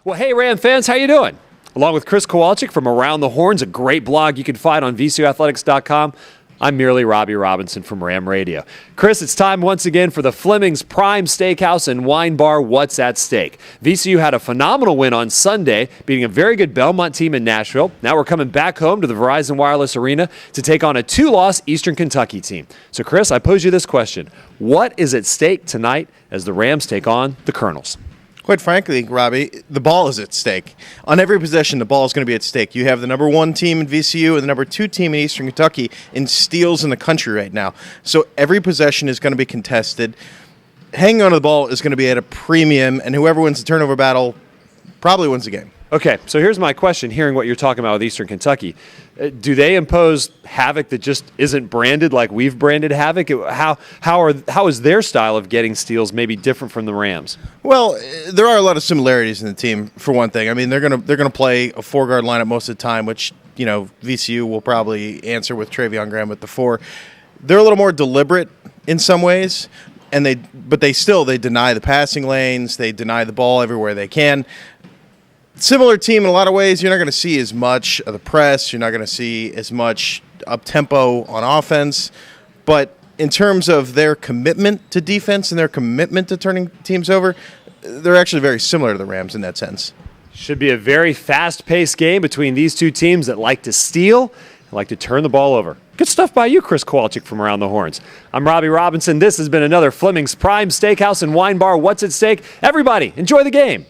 Well, hey, Ram fans, how you doing? Along with Chris Kowalczyk from Around the Horns, a great blog you can find on VCUathletics.com, I'm merely Robbie Robinson from Ram Radio. Chris, it's time once again for the Flemings Prime Steakhouse and Wine Bar What's at Stake. VCU had a phenomenal win on Sunday, beating a very good Belmont team in Nashville. Now we're coming back home to the Verizon Wireless Arena to take on a 2-loss Eastern Kentucky team. So, Chris, I pose you this question. What is at stake tonight as the Rams take on the Colonels? Quite frankly, Robbie, the ball is at stake. On every possession, the ball is going to be at stake. You have the number 1 team in VCU and the number 2 team in Eastern Kentucky in steals in the country right now. So every possession is going to be contested. Hanging on to the ball is going to be at a premium, and whoever wins the turnover battle probably wins the game. Okay, so here's my question, hearing what you're talking about with Eastern Kentucky. Do they impose havoc that just isn't branded like we've branded havoc? How is their style of getting steals maybe different from the Rams? Well, there are a lot of similarities in the team, for one thing. I mean, they're gonna play a 4-guard lineup most of the time, which, you know, VCU will probably answer with Travion Graham with the 4. They're a little more deliberate in some ways, but they deny the passing lanes, they deny the ball everywhere they can. Similar team in a lot of ways. You're not going to see as much of the press. You're not going to see as much up-tempo on offense. But in terms of their commitment to defense and their commitment to turning teams over, they're actually very similar to the Rams in that sense. Should be a very fast-paced game between these two teams that like to steal and like to turn the ball over. Good stuff by you, Chris Kowalczyk from Around the Horns. I'm Robbie Robinson. This has been another Flemings Prime Steakhouse and Wine Bar What's at Stake. Everybody, enjoy the game.